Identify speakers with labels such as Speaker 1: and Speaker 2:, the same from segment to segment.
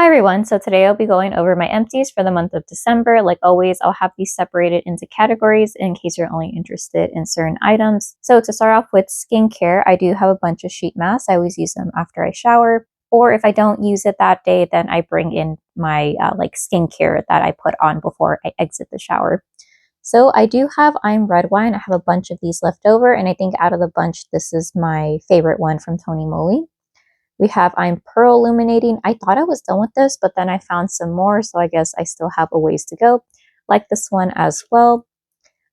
Speaker 1: Hi everyone, so today I'll be going over my empties for the month of December. Like always, I'll have these separated into categories in case you're only interested in certain items. So to start off with skincare, I do have a bunch of sheet masks. I always use them after I shower, or if I don't use it that day, then I bring in my skincare that I put on before I exit the shower. So I do have I'm Red Wine. I have a bunch of these left over, and I think out of the bunch, this is my favorite one from Tony Moly. We have I'm Pearl Illuminating. I thought I was done with this, but then I found some more, so I guess I still have a ways to go. Like this one as well.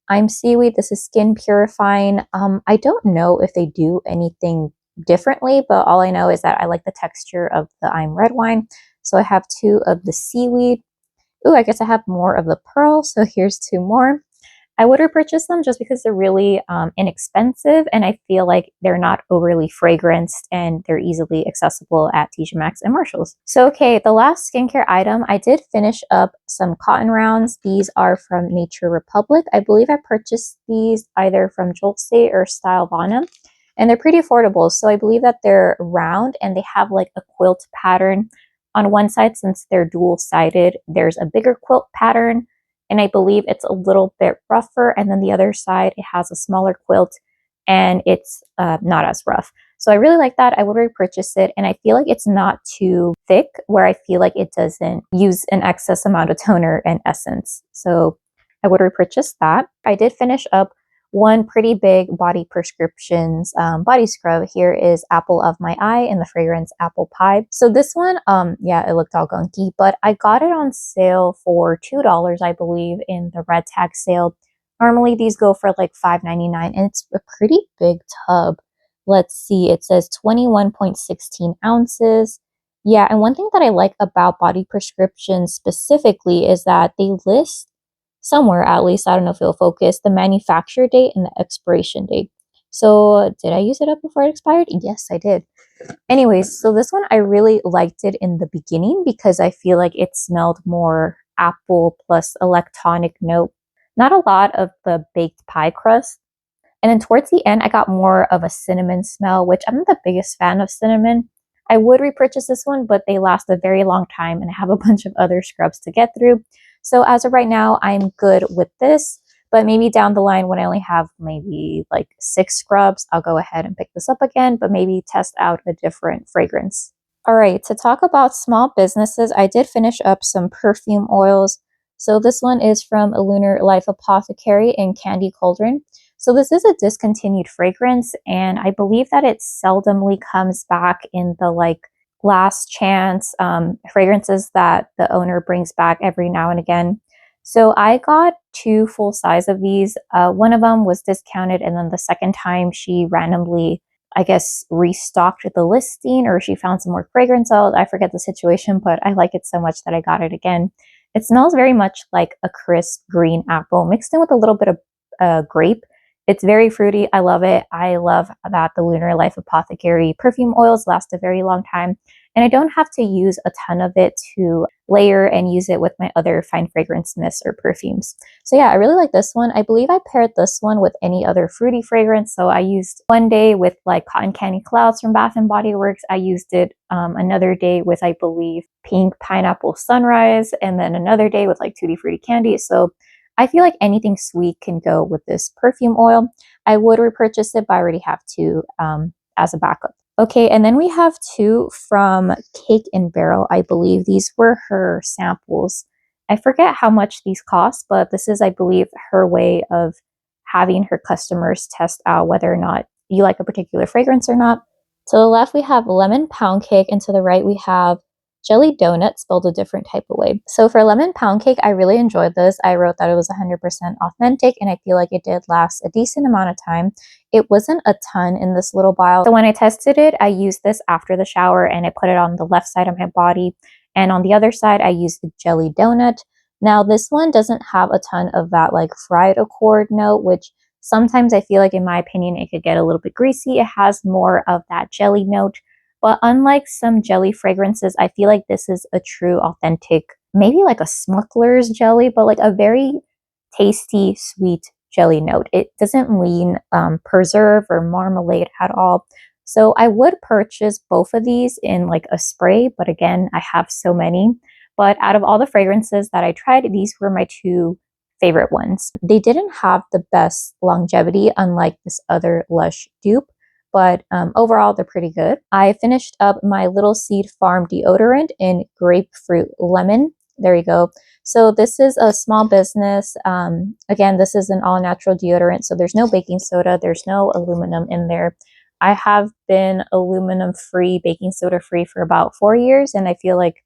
Speaker 1: I'm Seaweed. This is Skin Purifying. I don't know if they do anything differently, but all I know is that I like the texture of the I'm Red Wine. So I have two of the Seaweed. Ooh, I guess I have more of the Pearl, so here's two more. I would repurchase them just because they're really inexpensive, and I feel like they're not overly fragranced and they're easily accessible at TJ Maxx and Marshalls. So, okay, the last skincare item, I did finish up some cotton rounds. These are from Nature Republic. I believe I purchased these either from Joltstate or Stylevana, and they're pretty affordable. So I believe that they're round and they have like a quilt pattern. On one side, since they're dual-sided, there's a bigger quilt pattern, and I believe it's a little bit rougher, and then the other side it has a smaller quilt and it's not as rough. So I really like that. I would repurchase it, and I feel like it's not too thick where I feel like it doesn't use an excess amount of toner and essence. So I would repurchase that. I did finish up one pretty big body prescriptions body scrub. Here is Apple of My Eye in the fragrance Apple Pie. So this one, yeah, it looked all gunky, but I got it on sale for $2, I believe, in the red tag sale. Normally these go for like $5.99, and it's a pretty big tub. Let's see, it says 21.16 ounces. Yeah, and one thing that I like about body prescriptions specifically is that they list somewhere, at least, I don't know if it'll focus, the manufacture date and the expiration date. So did I use it up before it expired? Yes, I did. Anyways, so this one, I really liked it in the beginning because I feel like it smelled more apple plus electronic note. Not a lot of the baked pie crust. And then towards the end, I got more of a cinnamon smell, which I'm not the biggest fan of cinnamon. I would repurchase this one, but they last a very long time and I have a bunch of other scrubs to get through. So as of right now, I'm good with this, but maybe down the line when I only have maybe like 6 scrubs, I'll go ahead and pick this up again, but maybe test out a different fragrance. All right, to talk about small businesses, I did finish up some perfume oils. So this one is from A Lunar Life Apothecary in Candy Cauldron. So this is a discontinued fragrance, and I believe that it seldomly comes back in the like last chance fragrances that the owner brings back every now and again. So I got 2 full size of these. One of them was discounted, and then the second time she randomly, I guess, restocked the listing, or she found some more fragrance out. I forget the situation, but I like it so much that I got it again. It smells very much like a crisp green apple mixed in with a little bit of grape. It's very fruity. I love it. I love that the Lunar Life Apothecary perfume oils last a very long time. And I don't have to use a ton of it to layer and use it with my other fine fragrance mists or perfumes. So yeah, I really like this one. I believe I paired this one with any other fruity fragrance. So I used one day with like Cotton Candy Clouds from Bath & Body Works. I used it another day with, I believe, Pink Pineapple Sunrise. And then another day with like Tutti Frutti Candy. So I feel like anything sweet can go with this perfume oil. I would repurchase it, but I already have 2 as a backup. Okay, and then we have 2 from Cake and Barrel. I believe these were her samples. I forget how much these cost, but this is, I believe, her way of having her customers test out whether or not you like a particular fragrance or not. To the left, we have Lemon Pound Cake, and to the right, we have Jelly Donut, spelled a different type of way. So for Lemon Pound Cake, I really enjoyed this. I wrote that it was 100% authentic, and I feel like it did last a decent amount of time. It wasn't a ton in this little vial. So when I tested it, I used this after the shower, and I put it on the left side of my body. And on the other side, I used the Jelly Donut. Now, this one doesn't have a ton of that like fried accord note, which sometimes I feel like, in my opinion, it could get a little bit greasy. It has more of that jelly note. But unlike some jelly fragrances, I feel like this is a true, authentic, maybe like a Smuggler's jelly, but like a very tasty, sweet jelly note. It doesn't lean preserve or marmalade at all. So I would purchase both of these in like a spray, but again, I have so many. But out of all the fragrances that I tried, these were my two favorite ones. They didn't have the best longevity, unlike this other Lush dupe, but overall, they're pretty good. I finished up my Little Seed Farm deodorant in grapefruit lemon. There you go. So this is a small business. Again, this is an all-natural deodorant, so there's no baking soda, there's no aluminum in there. I have been aluminum-free, baking soda-free for about 4 years, and I feel like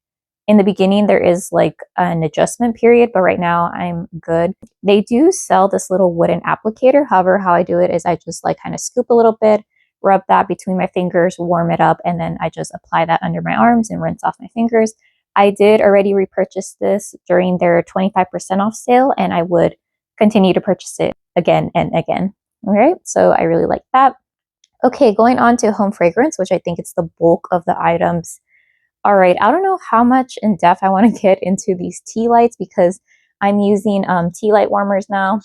Speaker 1: in the beginning there is like an adjustment period, but right now I'm good. They do sell this little wooden applicator. However, how I do it is I just like kind of scoop a little bit, rub that between my fingers, warm it up, and then I just apply that under my arms and rinse off my fingers. I did already repurchase this during their 25% off sale, and I would continue to purchase it again and again. All right, so I really like that. Okay, going on to home fragrance, which I think it's the bulk of the items. All right, I don't know how much in depth I want to get into these tea lights because I'm using tea light warmers now.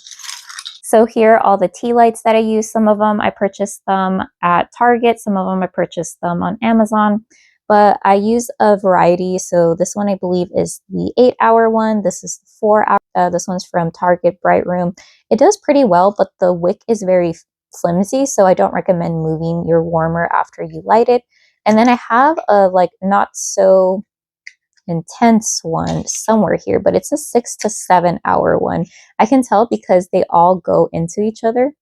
Speaker 1: So here are all the tea lights that I use. Some of them I purchased them at Target. Some of them I purchased them on Amazon. But I use a variety. So this one I believe is the 8-hour one. This is the 4-hour. This one's from Target Bright Room. It does pretty well, but the wick is very flimsy. So I don't recommend moving your warmer after you light it. And then I have a like not so intense one somewhere here, but it's a 6 to 7 hour one. I can tell because they all go into each other.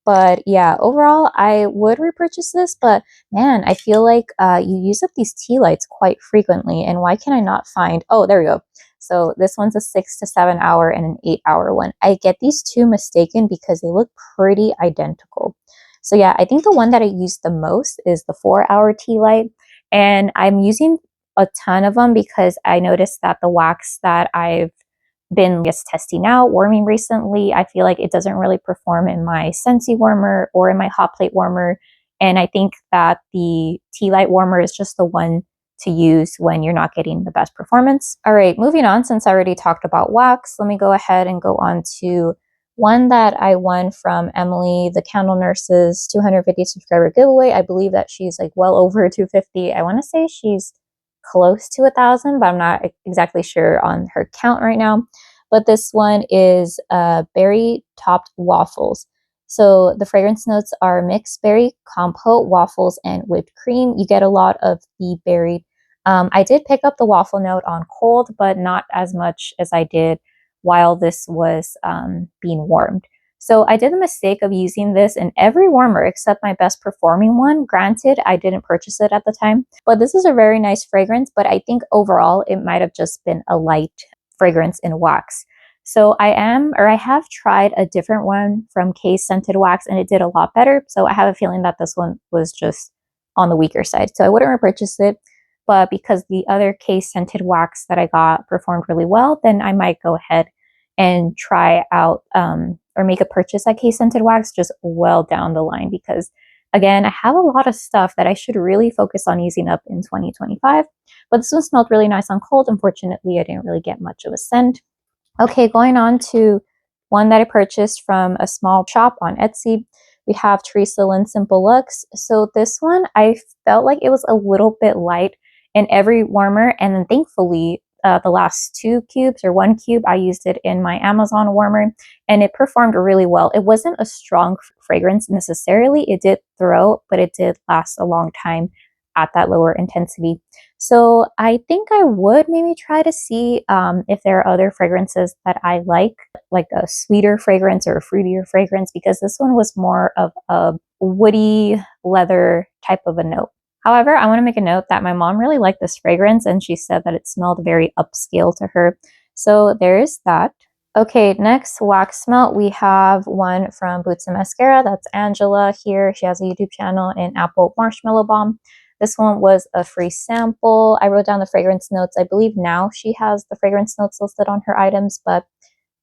Speaker 1: But yeah, overall, I would repurchase this, but man, I feel like you use up these tea lights quite frequently. And why can I not find, oh, there we go. So this one's a 6 to 7 hour and an 8-hour one. I get these two mistaken because they look pretty identical. So yeah, I think the one that I use the most is the 4-hour tea light. And I'm using a ton of them because I noticed that the wax that I've been just testing out, warming recently, I feel like it doesn't really perform in my Scentsy warmer or in my hot plate warmer. And I think that the tea light warmer is just the one to use when you're not getting the best performance. All right, moving on, since I already talked about wax, let me go ahead and go on to one that I won from Emily, the Candle Nurse's 250 subscriber giveaway. I believe that she's like well over 250. I want to say she's close to 1,000, but I'm not exactly sure on her count right now. But this one is berry topped waffles. So the fragrance notes are mixed berry, compote, waffles, and whipped cream. You get a lot of the berry. I did pick up the waffle note on cold, but not as much as I did while this was being warmed. So I did the mistake of using this in every warmer except my best performing one. Granted, I didn't purchase it at the time, but this is a very nice fragrance, but I think overall it might have just been a light fragrance in wax. So I have tried a different one from Case Scented Wax and it did a lot better. So I have a feeling that this one was just on the weaker side. So I wouldn't repurchase it, but because the other Case Scented Wax that I got performed really well, then I might go ahead and try out or make a purchase at Case Scented Wax just well down the line because again, I have a lot of stuff that I should really focus on using up in 2025, but this one smelled really nice on cold. Unfortunately, I didn't really get much of a scent. Okay, going on to one that I purchased from a small shop on Etsy. We have Teresa Lynn Simple Looks. So this one, I felt like it was a little bit light in every warmer, and then thankfully, the last 2 cubes or 1 cube, I used it in my Amazon warmer and it performed really well. It wasn't a strong fragrance necessarily. It did throw, but it did last a long time at that lower intensity. So I think I would maybe try to see if there are other fragrances that I like a sweeter fragrance or a fruitier fragrance, because this one was more of a woody leather type of a note. However, I want to make a note that my mom really liked this fragrance and she said that it smelled very upscale to her. So there is that. Okay, next wax smell, we have one from Boots and Mascara. That's Angela here. She has a YouTube channel in Apple Marshmallow Balm. This one was a free sample. I wrote down the fragrance notes. I believe now she has the fragrance notes listed on her items, but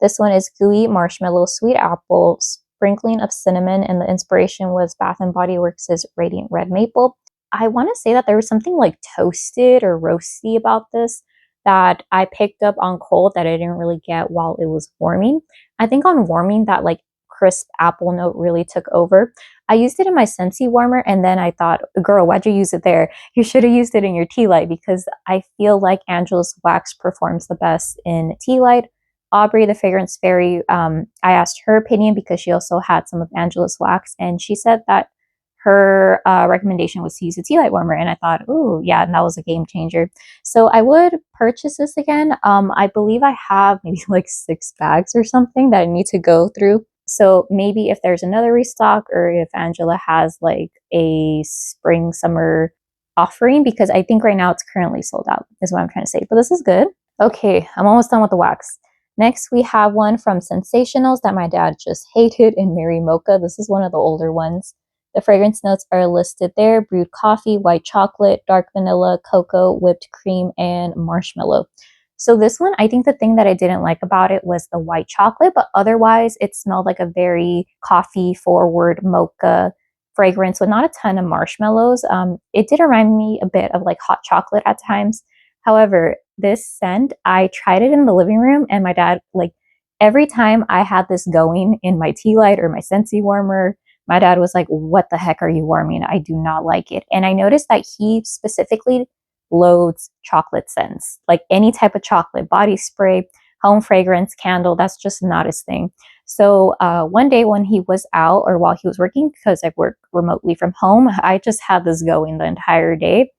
Speaker 1: this one is gooey marshmallow, sweet apple, sprinkling of cinnamon, and the inspiration was Bath & Body Works' Radiant Red Maple. I want to say that there was something like toasted or roasty about this that I picked up on cold that I didn't really get while it was warming. I think on warming that like crisp apple note really took over. I used it in my Scentsy warmer, and then I thought, girl, why'd you use it there? You should have used it in your tea light, because I feel like Angela's wax performs the best in tea light. Aubrey, the fragrance fairy, I asked her opinion because she also had some of Angela's wax, and she said that her recommendation was to use a tea light warmer, and I thought, ooh, yeah, and that was a game changer. So I would purchase this again. I believe I have maybe like 6 bags or something that I need to go through. So maybe if there's another restock, or if Angela has like a spring summer offering, because I think right now it's currently sold out, is what I'm trying to say. But this is good. Okay, I'm almost done with the wax. Next, we have one from Sensationals that my dad just hated, in Mary Mocha. This is one of the older ones. The fragrance notes are listed there: brewed coffee, white chocolate, dark vanilla, cocoa, whipped cream, and marshmallow. So this one, I think the thing that I didn't like about it was the white chocolate, but otherwise it smelled like a very coffee forward mocha fragrance with not a ton of marshmallows. It did remind me a bit of like hot chocolate at times. However, this scent, I tried it in the living room, and my dad, like, every time I had this going in my tea light or my Scentsy warmer, my dad was like, what the heck are you warming? I do not like it. And I noticed that he specifically loads chocolate scents, like any type of chocolate, body spray, home fragrance, candle. That's just not his thing. So one day when he was out, or while he was working, because I work remotely from home, I just had this going the entire day.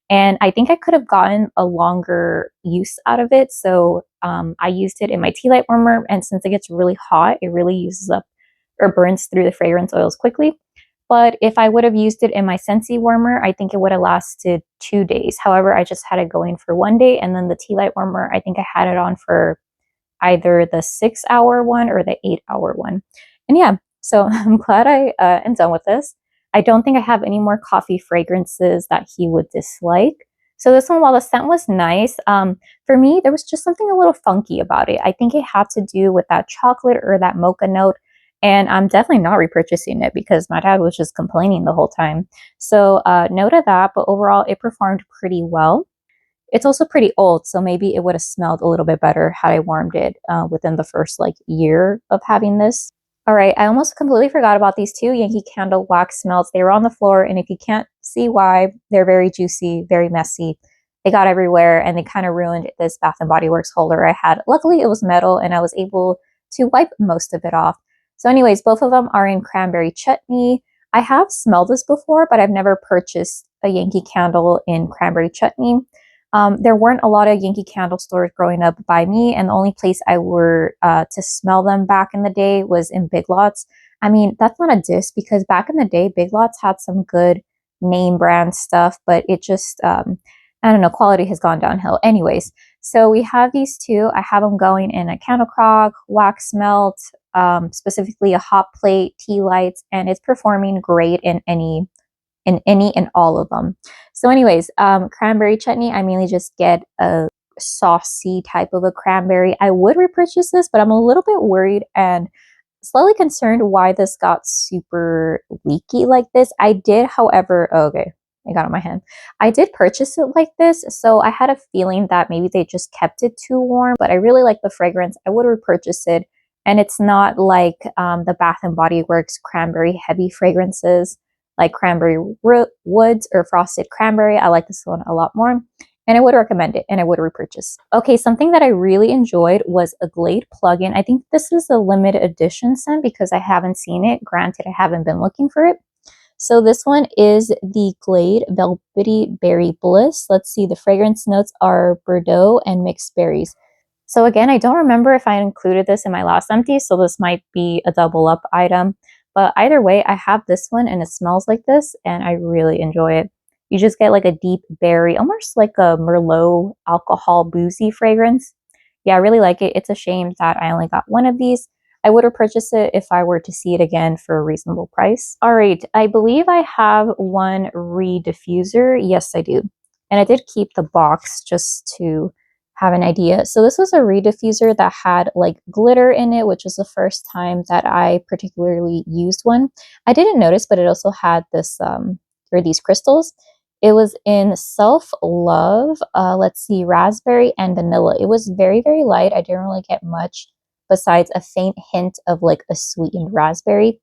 Speaker 1: And I think I could have gotten a longer use out of it. So I used it in my tea light warmer. And since it gets really hot, it really uses up or burns through the fragrance oils quickly. But if I would have used it in my Scentsy warmer, I think it would have lasted 2 days. However, I just had it going for 1 day. And then the tea light warmer, I think I had it on for either the 6-hour one or the 8-hour one. And yeah, so I'm glad I am done with this. I don't think I have any more coffee fragrances that he would dislike. So this one, while the scent was nice, for me, there was just something a little funky about it. I think it had to do with that chocolate or that mocha note. And I'm definitely not repurchasing it because my dad was just complaining the whole time. So no to that, but overall it performed pretty well. It's also pretty old, so maybe it would have smelled a little bit better had I warmed it within the first like year of having this. All right, I almost completely forgot about these 2 Yankee Candle wax melts. They were on the floor, and if you can't see why, they're very juicy, very messy. They got everywhere, and they kind of ruined this Bath & Body Works holder I had. Luckily, it was metal, and I was able to wipe most of it off. So anyways, both of them are in cranberry chutney. I have smelled this before, but I've never purchased a Yankee Candle in cranberry chutney. There weren't a lot of Yankee Candle stores growing up by me, and the only place I were to smell them back in the day was in Big Lots. I mean, that's not a diss, because back in the day, Big Lots had some good name brand stuff, but it just, I don't know, quality has gone downhill. Anyways, so we have these 2. I have them going in a candle crock, wax melt, specifically a hot plate, tea lights, and it's performing great in any and all of them. So anyways, cranberry chutney, I mainly just get a saucy type of a cranberry. I would repurchase this, but I'm a little bit worried and slightly concerned why this got super leaky like this. I did, however, okay, I got on my hand. I did purchase it like this, so I had a feeling that maybe they just kept it too warm, but I really like the fragrance. I would repurchase it, and it's not like the Bath & Body Works cranberry heavy fragrances, like Cranberry Woods or Frosted Cranberry. I like this one a lot more, and I would recommend it, and I would repurchase. Okay, something that I really enjoyed was a Glade plug-in. I think this is a limited edition scent because I haven't seen it. Granted, I haven't been looking for it. So this one is the Glade Velvety Berry Bliss. Let's see, the fragrance notes are Bordeaux and mixed berries. So again, I don't remember if I included this in my last empty, so this might be a double up item. But either way, I have this one, and it smells like this, and I really enjoy it. You just get like a deep berry, almost like a Merlot alcohol boozy fragrance. Yeah, I really like it. It's a shame that I only got one of these. I would have purchased it if I were to see it again for a reasonable price. All right, I believe I have one rediffuser. Yes, I do. And I did keep the box just to have an idea. So this was a rediffuser that had like glitter in it, which was the first time that I particularly used one. I didn't notice, but it also had this or these crystals. It was in Self Love, let's see, raspberry and vanilla. It was very, very light. I didn't really get much besides a faint hint of like a sweetened raspberry.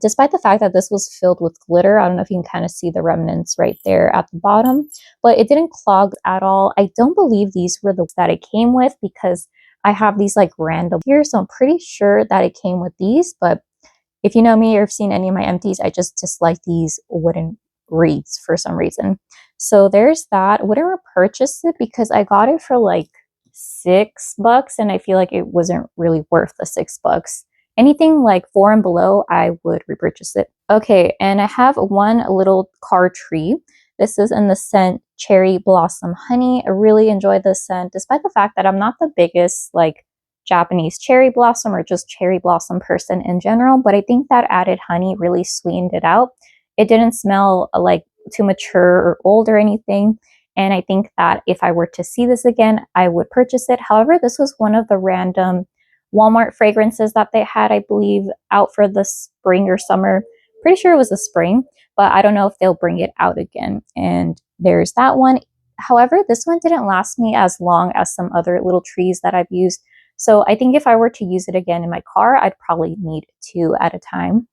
Speaker 1: Despite the fact that this was filled with glitter, I don't know if you can kind of see the remnants right there at the bottom, but it didn't clog at all. I don't believe these were the that it came with because I have these like random here, so I'm pretty sure that it came with these, but if you know me or have seen any of my empties, I just dislike these wooden wreaths for some reason. So there's that. Wouldn't repurchase it because I got it for like $6 and I feel like it wasn't really worth the $6. Anything like 4 and below, I would repurchase it. Okay, and I have one little car tree. This is in the scent Cherry Blossom Honey. I really enjoy this scent, despite the fact that I'm not the biggest like Japanese cherry blossom or just cherry blossom person in general, but I think that added honey really sweetened it out. It didn't smell like too mature or old or anything. And I think that if I were to see this again, I would purchase it. However, this was one of the random Walmart fragrances that they had, I believe, out for the spring or summer. Pretty sure it was the spring, but I don't know if they'll bring it out again. And there's that one. However, this one didn't last me as long as some other little trees that I've used. So I think if I were to use it again in my car, I'd probably need 2 at a time.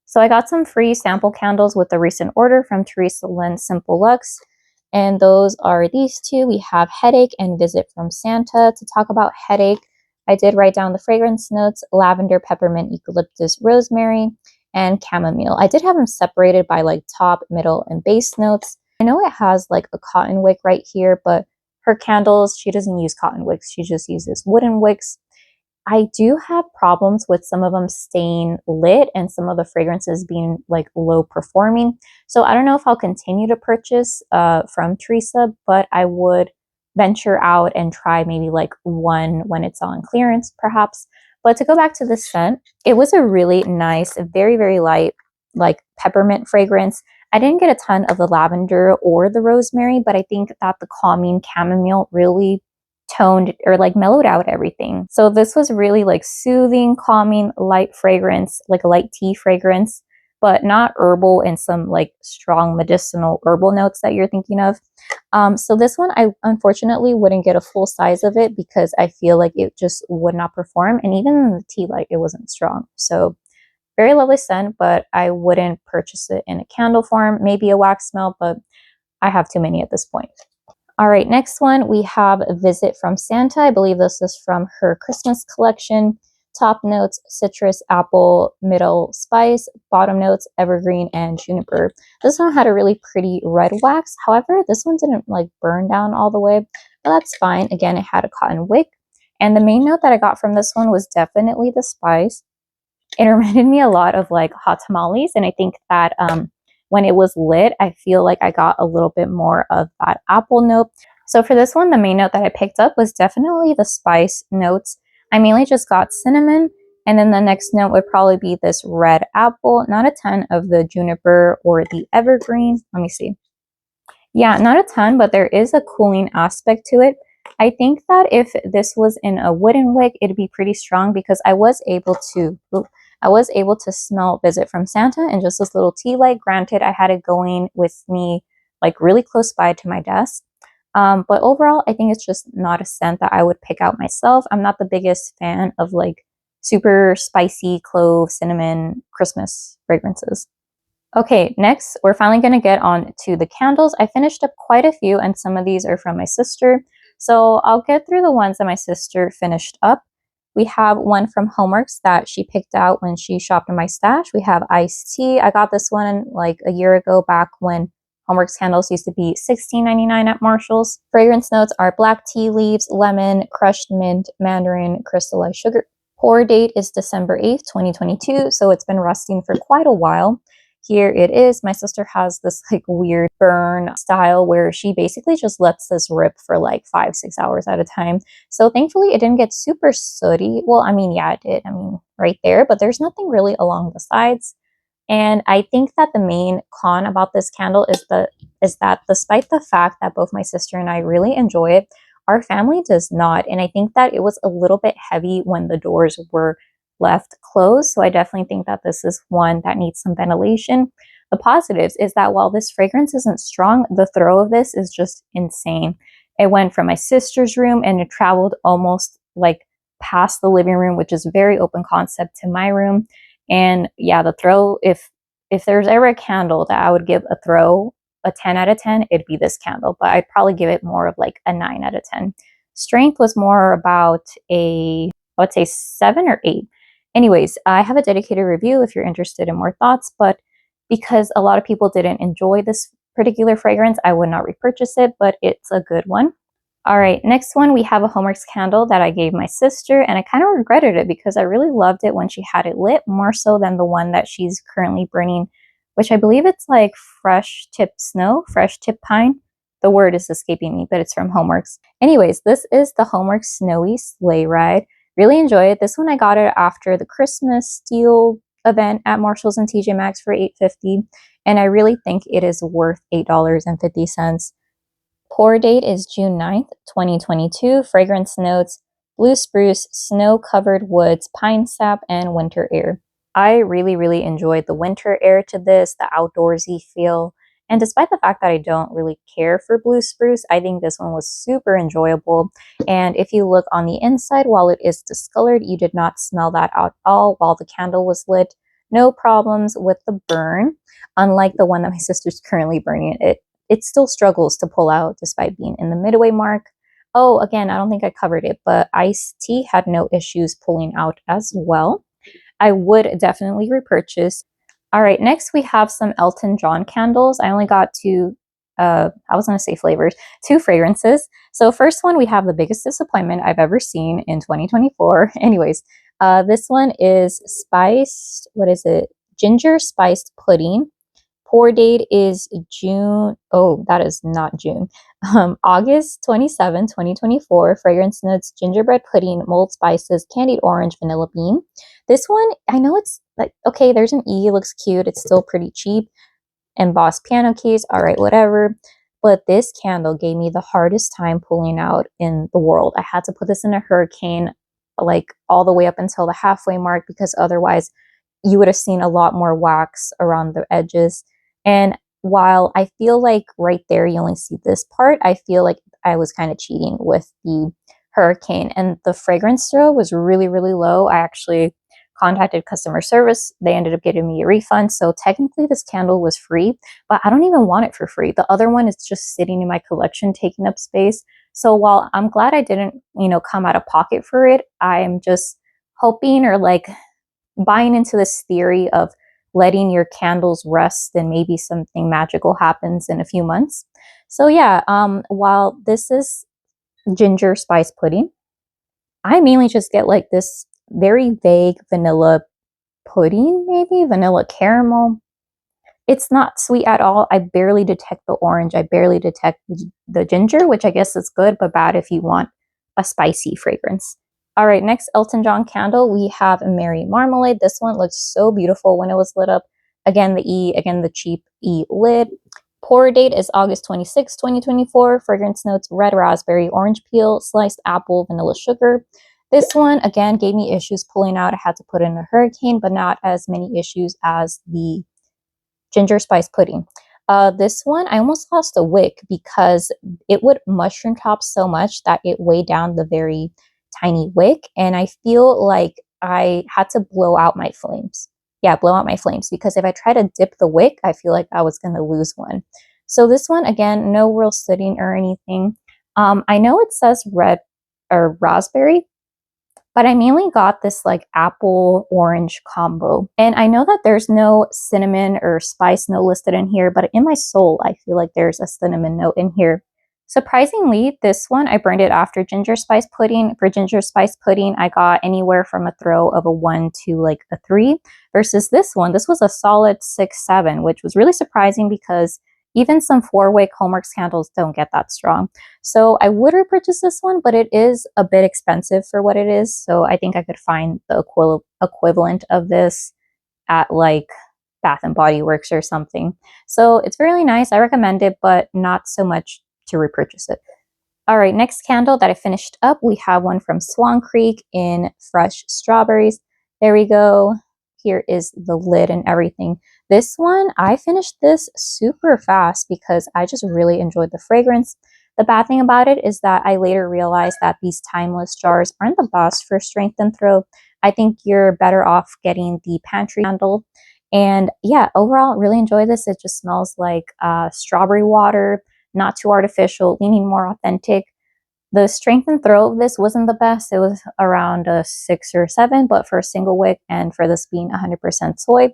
Speaker 1: So I got some free sample candles with a recent order from Teresa Lynn's Simple Luxe. And those are these two. We have Headache and Visit from Santa. To talk about Headache, I did write down the fragrance notes: lavender, peppermint, eucalyptus, rosemary, and chamomile. I did have them separated by like top, middle, and base notes. I know it has like a cotton wick right here, but her candles, she doesn't use cotton wicks. She just uses wooden wicks. I do have problems with some of them staying lit and some of the fragrances being like low performing. So I don't know if I'll continue to purchase from Teresa, but I would venture out and try maybe like one when it's on clearance perhaps. But to go back to the scent, it was a really nice, very, very light, like peppermint fragrance. I didn't get a ton of the lavender or the rosemary, but I think that the calming chamomile really toned or like mellowed out everything. So this was really like soothing, calming, light fragrance, like a light tea fragrance, but not herbal and some like strong medicinal herbal notes that you're thinking of. So this one, I unfortunately wouldn't get a full size of it because I feel like it just would not perform. And even in the tea light, it wasn't strong. So very lovely scent, but I wouldn't purchase it in a candle form, maybe a wax smell, but I have too many at this point. All right, next one, we have Visit from Santa. I believe this is from her Christmas collection. Top notes: citrus, apple, middle spice, bottom notes: evergreen and juniper. This one had a really pretty red wax. However, this one didn't like burn down all the way, but that's fine. Again, it had a cotton wick. And the main note that I got from this one was definitely the spice. It reminded me a lot of like hot tamales, and I think that when it was lit, I feel like I got a little bit more of that apple note. So for this one, the main note that I picked up was definitely the spice notes. I mainly just got cinnamon, and then the next note would probably be this red apple. Not a ton of the juniper or the evergreen. Let me see. Yeah, not a ton, but there is a cooling aspect to it. I think that if this was in a wooden wick, it'd be pretty strong because I was able to smell Visit from Santa in just this little tea light. Granted, I had it going with me like really close by to my desk. But overall, I think it's just not a scent that I would pick out myself. I'm not the biggest fan of like super spicy clove, cinnamon, Christmas fragrances. Okay, next, we're finally going to get on to the candles. I finished up quite a few, and some of these are from my sister. So I'll get through the ones that my sister finished up. We have one from Homeworks that she picked out when she shopped in my stash. We have iced tea. I got this one like a year ago, back when Homeworks candles used to be $16.99 at Marshall's. Fragrance notes are black tea leaves, lemon, crushed mint, mandarin, crystallized sugar. Pour date is December 8th, 2022, so it's been rusting for quite a while. Here it is. My sister has this like weird burn style where she basically just lets this rip for like 5-6 hours at a time. So thankfully it didn't get super sooty. Well, I mean, yeah, it did. I mean, right there, but there's nothing really along the sides. And I think that the main con about this candle is that despite the fact that both my sister and I really enjoy it, our family does not. And I think that it was a little bit heavy when the doors were left closed. So I definitely think that this is one that needs some ventilation. The positives is that while this fragrance isn't strong, the throw of this is just insane. It went from my sister's room and it traveled almost like past the living room, which is very open concept, to my room. And yeah, the throw, if there's ever a candle that I would give a throw a 10 out of 10, it'd be this candle, but I'd probably give it more of like a 9 out of 10. Strength was more about I would say 7 or 8. Anyways, I have a dedicated review if you're interested in more thoughts, but because a lot of people didn't enjoy this particular fragrance, I would not repurchase it, but it's a good one. All right, next one, we have a Homeworks candle that I gave my sister, and I kind of regretted it because I really loved it when she had it lit, more so than the one that she's currently burning, which I believe it's like fresh tip snow, fresh tip pine. The word is escaping me, but it's from Homeworks. Anyways, this is the Homeworks Snowy Sleigh Ride. Really enjoy it. This one I got it after the Christmas deal event at Marshalls and TJ Maxx for $8.50, and I really think it is worth $8.50. Pour date is June 9th, 2022. Fragrance notes: blue spruce, snow-covered woods, pine sap, and winter air. I really enjoyed the winter air to this, the outdoorsy feel. And despite the fact that I don't really care for blue spruce, I think this one was super enjoyable. And if you look on the inside, while it is discolored, you did not smell that at all while the candle was lit. No problems with the burn, unlike the one that my sister's currently burning. It still struggles to pull out despite being in the midway mark. Oh, again, I don't think I covered it, but iced tea had no issues pulling out as well. I would definitely repurchase. All right, next we have some Elton John candles. I only got two, I was going to say flavors, 2 fragrances. So first one, we have the biggest disappointment I've ever seen in 2024. Anyways, this one is spiced, what is it? Ginger spiced pudding. Pour date is June. Oh, that is not June. August 27, 2024. Fragrance notes: gingerbread pudding, mulled spices, candied orange, vanilla bean. This one, I know it's like, okay, there's an E, it looks cute. It's still pretty cheap. Embossed piano case. All right, whatever. But this candle gave me the hardest time pulling out in the world. I had to put this in a hurricane, like all the way up until the halfway mark, because otherwise you would have seen a lot more wax around the edges. And while I feel like right there you only see this part, I feel like I was kind of cheating with the hurricane. And the fragrance throw was really low. I actually contacted customer service. They ended up getting me a refund. So technically this candle was free, but I don't even want it for free. The other one is just sitting in my collection, taking up space. So while I'm glad I didn't, come out of pocket for it, I'm just hoping, or like buying into this theory of letting your candles rest and maybe something magical happens in a few months. So yeah, while this is ginger spice pudding, I mainly just get like this very vague vanilla pudding, maybe vanilla caramel. It's not sweet at all. I barely detect the orange. I barely detect the ginger, which I guess is good, but bad if you want a spicy fragrance. All right, next Elton John candle, we have a Merry Marmalade. This one looks so beautiful when it was lit up. Again, the cheap E lid. Pour date is August 26, 2024. Fragrance notes: red raspberry, orange peel, sliced apple, vanilla sugar. This one, again, gave me issues pulling out. I had to put it in a hurricane, but not as many issues as the ginger spice pudding. This one, I almost lost a wick because it would mushroom top so much that it weighed down the very tiny wick, and I feel like I had to blow out my flames. Yeah, blow out my flames, because if I try to dip the wick, I feel like I was going to lose one. So this one, again, no real sitting or anything. I know it says red or raspberry, but I mainly got this like apple orange combo. And I know that there's no cinnamon or spice note listed in here, but in my soul, I feel like there's a cinnamon note in here. Surprisingly, this one, I burned it after ginger spice pudding. For ginger spice pudding, I got anywhere from a throw of a 1 to like a 3, versus this one. This was a solid 6, 7, which was really surprising because even some 4-wick Hallmark candles don't get that strong. So I would repurchase this one, but it is a bit expensive for what it is. So I think I could find the equivalent of this at like Bath and Body Works or something. So it's really nice. I recommend it, but not so much to repurchase it. All right, next candle that I finished up, we have one from Swan Creek in Fresh Strawberries. There we go. Here is the lid and everything. This one, I finished this super fast because I just really enjoyed the fragrance. The bad thing about it is that I later realized that these timeless jars aren't the best for strength and throw. I think you're better off getting the pantry handle. And yeah, overall, really enjoy this. It just smells like strawberry water, not too artificial, leaning more authentic. The strength and throw of this wasn't the best. It was around a 6 or 7, but for a single wick and for this being 100% soy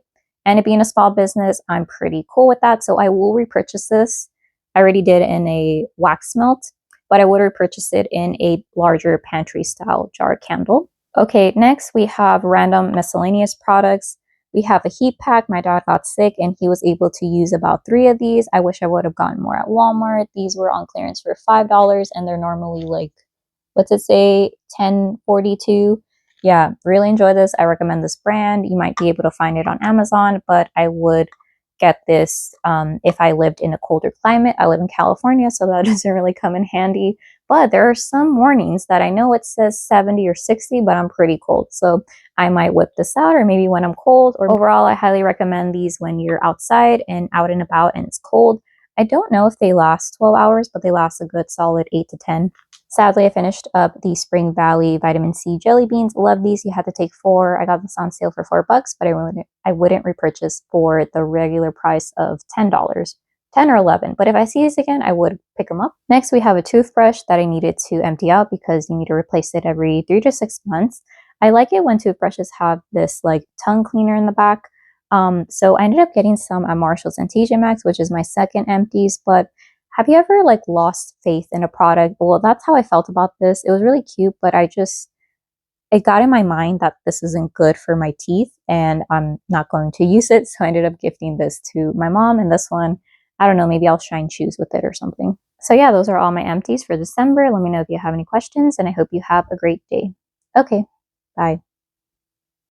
Speaker 1: and it being a small business, I'm pretty cool with that. So I will repurchase this. I already did in a wax melt, but I would repurchase it in a larger pantry style jar candle. Okay, next we have random miscellaneous products. We have a heat pack. My dad got sick and he was able to use about 3 of these. I wish I would have gotten more at Walmart. These were on clearance for $5 and they're normally like, what's it say, $10.42. Yeah, really enjoy this. I recommend this brand. You might be able to find it on Amazon, but I would get this if I lived in a colder climate. I live in California, so that doesn't really come in handy. But there are some mornings that I know it says 70 or 60, but I'm pretty cold. So I might whip this out, or maybe when I'm cold. Or overall, I highly recommend these when you're outside and out and about and it's cold. I don't know if they last 12 hours, but they last a good solid 8 to 10. Sadly, I finished up the Spring Valley Vitamin C jelly beans. Love these. You had to take 4. I got this on sale for $4, but I wouldn't repurchase for the regular price of $10. 10 or 11, but if I see these again, I would pick them up. Next, we have a toothbrush that I needed to empty out because you need to replace it every 3 to 6 months. I like it when toothbrushes have this like tongue cleaner in the back. So I ended up getting some at Marshall's and TJ Maxx, which is my second Empties. But have you ever like lost faith in a product? Well, that's how I felt about this. It was really cute, but it got in my mind that this isn't good for my teeth and I'm not going to use it. So I ended up gifting this to my mom, and this one, I don't know, maybe I'll shine shoes with it or something. So yeah, those are all my empties for December. Let me know if you have any questions, and I hope you have a great day. Okay, bye.